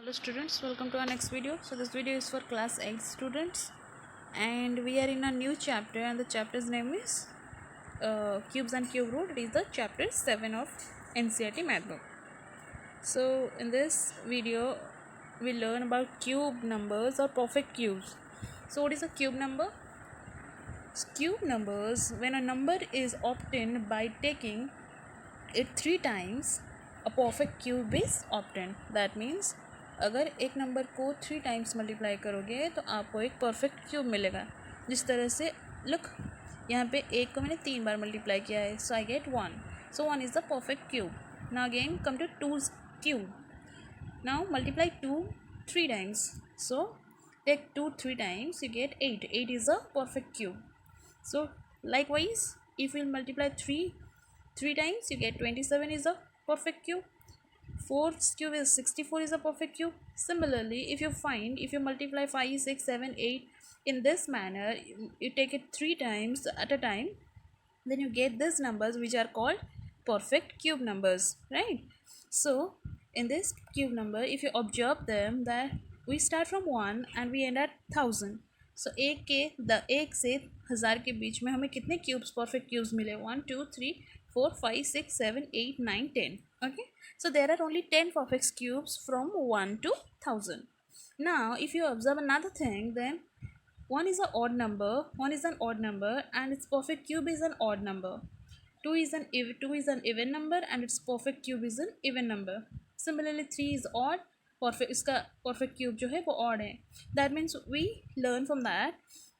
Hello students, welcome to our next video. So this video is for class 8 students and we are in a new chapter and the chapter's name is Cubes and Cube Root. It is the chapter 7 of NCERT Math book. So in this video we learn about cube numbers or perfect cubes. So what is a cube number? Cube numbers, when a number is obtained by taking it 3 times, a perfect cube is obtained. That means अगर एक number को 3 times multiply करोगे तो आपको एक perfect cube मिलेगा. जिस तरह से लुक यहाँ पे एक को मैंने 3 बार मल्टीप्लाई किया है, so I get 1. So 1 is the perfect cube. Now again come to 2's cube. Now multiply 2 3 times. So take 2 3 times, you get 8. 8 is a perfect cube. So likewise, if you multiply 3 times, you get 27 is a perfect cube. 4's cube is 64 is a perfect cube. Similarly, if you multiply 5 6 7 8 in this manner, you take it 3 times at a time, then you get these numbers which are called perfect cube numbers, right? So in this cube number, if you observe them, that we start from 1 and we end at 1000. सो एक से 1000 के बीच में हमें कितने cubes perfect cubes मिले? 1 2 3 4 5 6 7 8 9 10. Okay, so there are only 10 perfect cubes from 1 to 1000. Now if you observe another thing, then 1 is an odd number, 1 is an odd number and its perfect cube is an odd number. 2 is an even number and its perfect cube is an even number. Similarly 3 is odd, इसका perfect cube जो है वो odd है. That means we learn from that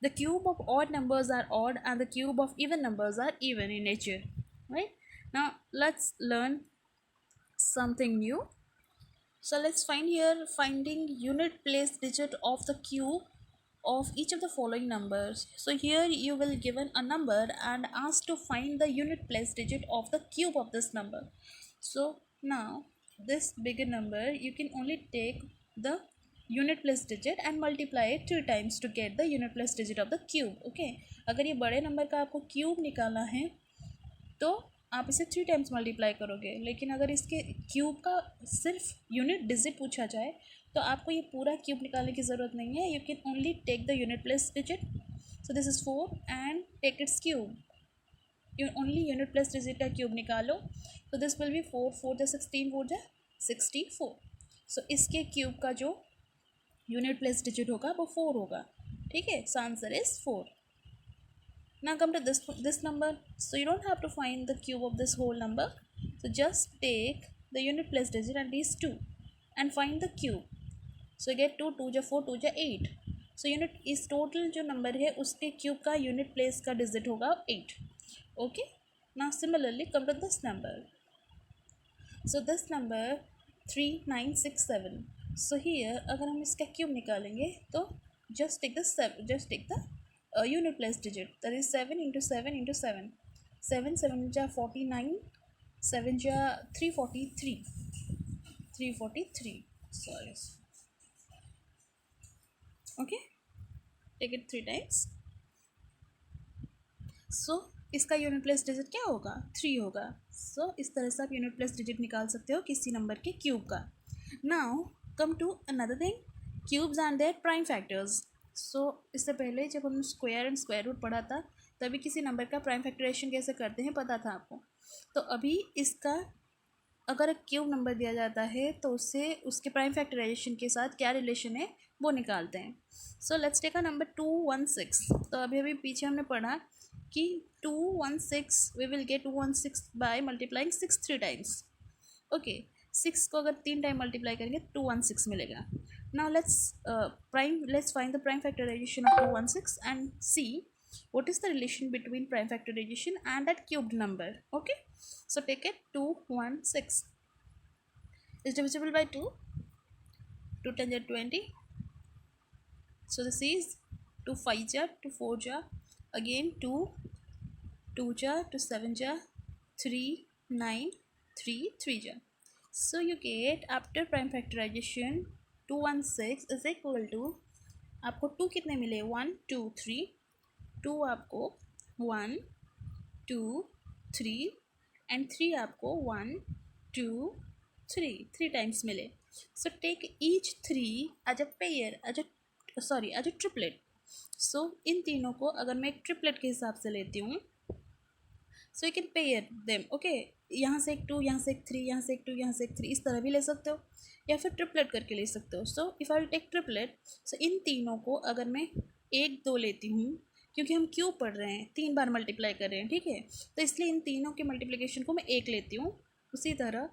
the cube of odd numbers are odd and the cube of even numbers are even in nature, right? Now let's learn something new. So let's find here, finding unit place digit of the cube of each of the following numbers. So here you will given a number and asked to find the unit place digit of the cube of this number. So now this bigger number, you can only take the unit place digit and multiply it 3 times to get the unit place digit of the cube. Okay, अगर ये बड़े number का आपको cube निकालना है तो आप इसे 3 टाइम्स मल्टीप्लाई करोगे, लेकिन अगर इसके क्यूब का सिर्फ यूनिट डिजिट पूछा जाए तो आपको ये पूरा क्यूब निकालने की ज़रूरत नहीं है. You can only take the unit place digit. So this is 4 and take its cube. Only unit place digit का क्यूब निकालो. तो दिस विल बी 4 4 जा 16 4 जा 64. सो इसके क्यूब का जो यूनिट प्लेस डिजिट होगा वो 4 होगा. ठीक है, so answer is 4. Now come to this number. So you don't have to find the cube of this whole number. So just take the unit place digit and these 2 and find the cube. So you get 2 2 जा 4 2 जा 8. So unit इस total जो number है उसके cube का unit place का digit होगा 8. Okay, now similarly come to this number. So this number 3967. So here अगर हम इसका क्यूब निकालेंगे तो just take the unit place digit, that is 7 into 7 into 7. 7 7 ja 49, 7 ja 343. Sorry. Okay, take it 3 times. So इसका unit place digit क्या होगा? 3 होगा. सो इस तरह से आप यूनिट प्लेस डिजिट निकाल सकते हो किसी नंबर के क्यूब का. Now come to another thing, cubes and their prime factors. So इससे पहले जब हम स्क्वायर एंड स्क्वायर रूट पढ़ा था तभी किसी नंबर का प्राइम फैक्टराइजेशन कैसे करते हैं पता था आपको. तो अभी इसका अगर एक क्यूब नंबर दिया जाता है तो उससे उसके प्राइम फैक्टराइजेशन के साथ क्या रिलेशन है वो निकालते हैं. So let's take a number 216. तो अभी पीछे हमने पढ़ा कि 216 we will get 216 by multiplying 6 3 times. Okay, 6 को अगर 3 टाइम मल्टीप्लाई करेंगे 216 मिलेगा. Now let's find the prime factorization of 216 and see what is the relation between prime factorization and that cubed number. Okay, so take it 216 is divisible by 2. 2 10 ja 20. So this is 2 5 ja 2 4 ja, again 2 2 ja 2 7 ja 3 9 3 3 ja. So you get after prime factorization 216 is equal to, आपको 2 कितने मिले? 1 2 3. 2 आपको 1 2 3 and 3 आपको 1 2 3 times मिले. So take each three as a pair, as a triplet. So इन तीनों को अगर मैं एक ट्रिपलेट के हिसाब से लेती हूँ, so you can pair them, okay. यहाँ से एक टू, यहाँ से एक थ्री, यहाँ से एक टू, यहाँ से एक थ्री, इस तरह भी ले सकते हो, या फिर ट्रिपलेट करके ले सकते हो। So if I will take triplet, so इन तीनों को अगर मैं एक दो लेती हूँ, क्योंकि हम क्यों पढ़ रहे हैं, 3 बार मल्टीप्लाई कर रहे हैं, ठीक है, तो इसलिए इन तीनों के मल्टीप्लिकेशन को मैं एक लेती हूँ, उसी तरह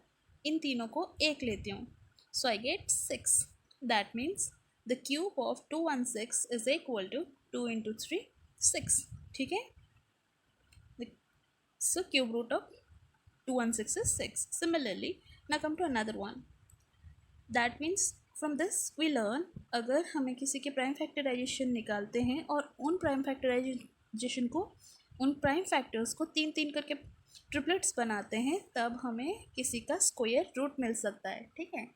इन तीनों को एक लेती हूँ। So I get 6। That means the cube of 216 is equal to 2 into 3 6, ठीक है। So cube root of 216 is 6. Similarly, now come to another one. That means from this we learn, अगर हमें किसी के प्राइम फैक्टराइजेशन निकालते हैं और उन प्राइम फैक्टराइजेशन को, उन प्राइम फैक्टर्स को 3-3 करके ट्रिपलेट्स बनाते हैं, तब हमें किसी का स्क्वायर रूट मिल सकता है, ठीक है।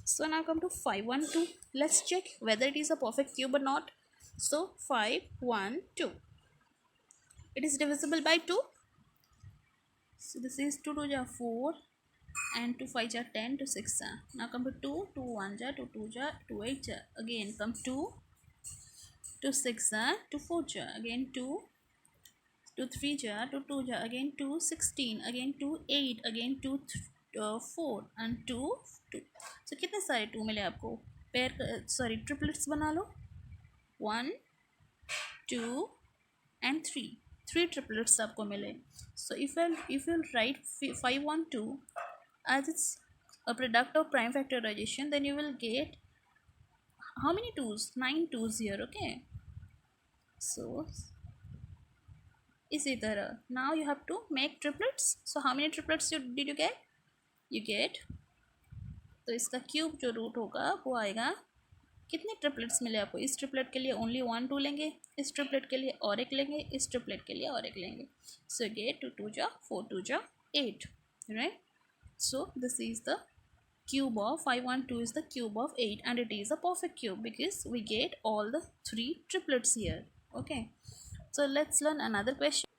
So now come to 512. Let's check whether it is a perfect cube और not. So 512, it is divisible by 2. So this is 2 2 ja 4 and 2 5 ja 10, 2 6 ja. Now come to 2 2 1 ja 2 2 ja 2 8 ja. Again come 2 2 6 ja 2 4 ja. Again 2 2 3 ja 2 2 ja. Again 2 16. Again 2 8. Again 2 4 and 2 2. So कितने सारे 2 मिले आपको? Pair sorry triplets बना लो. 1 2 and 3. 3 triplets आपको मिले. So if you write 512 as its a product of prime factorization, then you will get how many 2's? 9 2's here, okay. So इसी तरह now you have to make triplets. So how many triplets did you get? You get, तो इसका cube जो root होगा वो आएगा, कितने triplets मिले आपको? इस ट्रिपलेट के लिए ओनली 1 2 लेंगे, इस ट्रिपलेट के लिए और एक लेंगे, इस ट्रिपलेट के लिए और एक लेंगे. सो गेट 2 2 जा 4 2 जा 8, right. So this is the cube of 512 is the cube of 8, and it is a perfect cube because we get all the 3 triplets here, okay. So let's learn another question.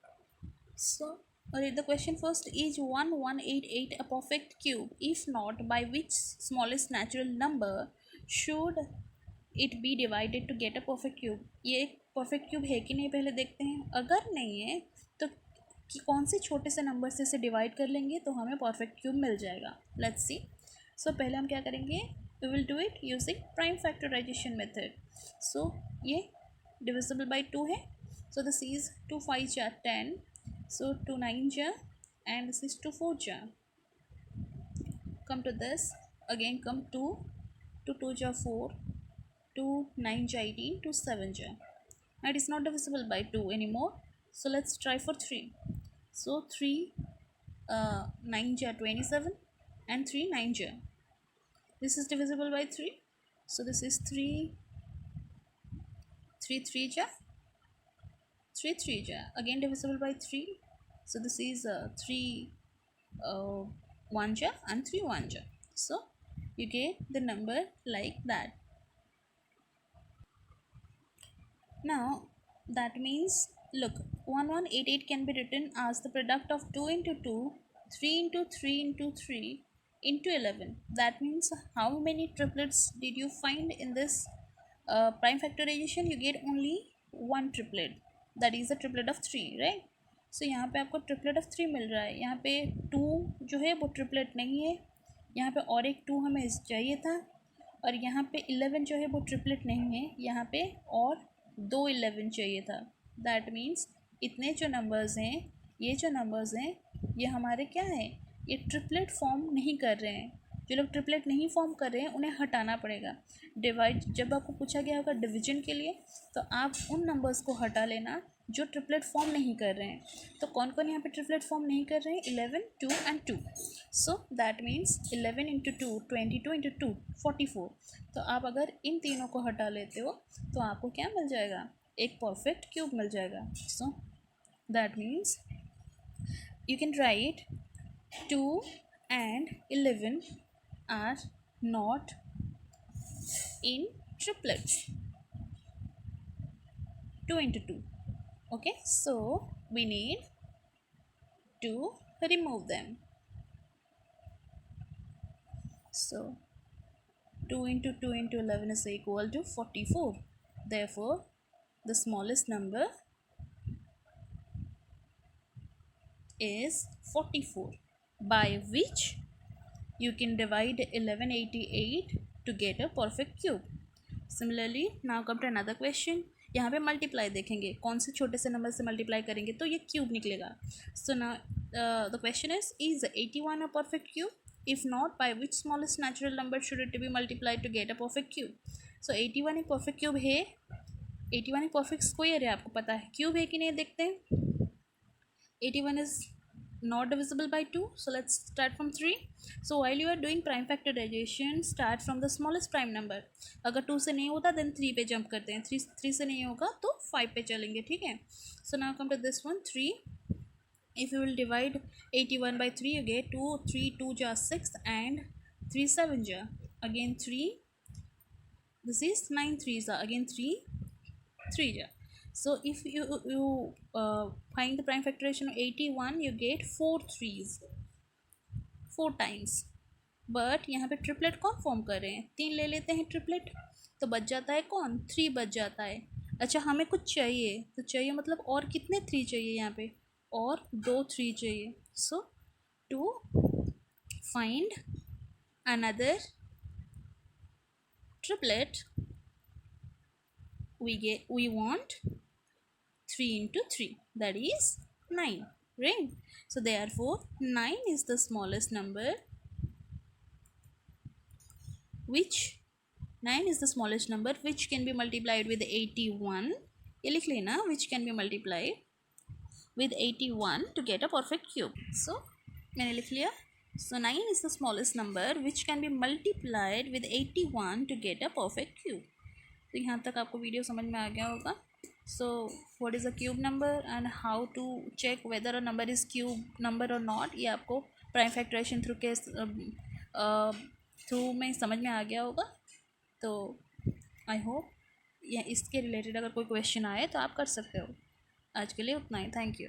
So read the question first. Is 1188 a perfect cube? If not, by which smallest natural number should it be divided to get a perfect cube? ये एक perfect cube है कि नहीं पहले देखते हैं. अगर नहीं है तो कि कौन से छोटे से नंबर से इसे डिवाइड कर लेंगे तो हमें परफेक्ट क्यूब मिल जाएगा. Let's see. सो पहले हम क्या करेंगे, we will do it using prime factorization method. So ये डिविजिबल बाई 2 है. सो दिस इज 2 5 जा 10. सो 2 9 जा एंड दिस इज 2 4 जा. कम टू दिस अगेन, कम 2 2 जा 4, 2 9 ja 18, 2 7 ja. Now it is not divisible by 2 anymore. So let's try for 3. So 3 9 ja 27 and 3 9 ja. This is divisible by 3. So this is 3 3 ja 3 ja. Again divisible by 3. So this is 3 1 ja and 3 1 ja. So you get the number like that. Now that means, look, 1188 can be written as the product of 2 into 2, 3 into 3 into 3 into 11. That means how many triplets did you find in this prime factorization? You get only one triplet, that is the triplet of 3, right? So यहाँ पे आपको triplet of 3 मिल रहा है. यहाँ पे 2 जो है वो triplet नहीं है, यहाँ पे और एक 2 हमें चाहिए था, और यहाँ पे 11 जो है वो ट्रिपलेट नहीं है, यहाँ पे और 2 11 चाहिए था. दैट मीन्स इतने जो नंबर्स हैं, ये जो नंबर्स हैं, ये हमारे क्या हैं, ये ट्रिपलेट फॉर्म नहीं कर रहे हैं. जो लोग ट्रिपलेट नहीं फॉर्म कर रहे हैं उन्हें हटाना पड़ेगा. डिवाइड जब आपको पूछा गया होगा डिवीजन के लिए, तो आप उन नंबर्स को हटा लेना जो ट्रिपलेट फॉर्म नहीं कर रहे हैं. तो कौन कौन यहाँ पे ट्रिपलेट फॉर्म नहीं कर रहे हैं? 11 2 and 2. So that means 11 into 2 22 into 2 44. तो आप अगर इन तीनों को हटा लेते हो तो आपको क्या मिल जाएगा? एक परफेक्ट क्यूब मिल जाएगा. So that means you can write 2 and 11 are not in triplets. 2 into 2. Okay, so we need to remove them. So 2 into 2 into 11 is equal to 44. Therefore, the smallest number is 44, by which you can divide 1188 to get a perfect cube. Similarly, now come to another question. यहाँ पे multiply देखेंगे, कौन से छोटे से number से multiply करेंगे तो ये क्यूब निकलेगा. सो ना the question is 81 a perfect cube? If not, by which smallest natural number should it be multiplied to get a perfect cube? So 81 एक perfect cube है, 81 एक perfect square है, आपको पता है. क्यूब है कि नहीं देखते हैं. 81 is not divisible by 2, so let's start from 3. So while you are doing prime factorization, start from the smallest prime number. अगर 2 से नहीं होता then 3 पे जंप करते हैं. 3 से नहीं होगा तो 5 पे चलेंगे, ठीक है. So now come to this one, 3. If you will divide 81 by 3, you get 2, 3, 2 ja 6 and 3 7 ja. Again 3. This is 9 3s are again 3, 3 ja. So if you find the prime factorization of 81, you get 4 3s, 4 times. But यहाँ पे triplet कौन form कर रहे हैं, 3 ले लेते हैं triplet, तो बच जाता है कौन, 3 बच जाता है. अच्छा, हमें कुछ चाहिए, तो चाहिए मतलब और कितने 3 चाहिए यहाँ पे, और 2 3 चाहिए. So to find another triplet, we want 3 into 3, that is 9, right? So therefore 9 is the smallest number, which 9 is the smallest number which can be multiplied with 81. ये लिख लेना, which can be multiplied with 81 to get a perfect cube. So मैंने लिख लिया. So 9 is the smallest number which can be multiplied with 81 to get a perfect cube. तो यहाँ तक आपको वीडियो समझ में आ गया होगा. So what is a cube number and how to check whether a number is cube number or not, ये आपको prime factorization थ्रू में समझ में आ गया होगा. तो आई होप या इसके रिलेटेड अगर कोई क्वेश्चन आए तो आप कर सकते हो. आज के लिए उतना ही. Thank you.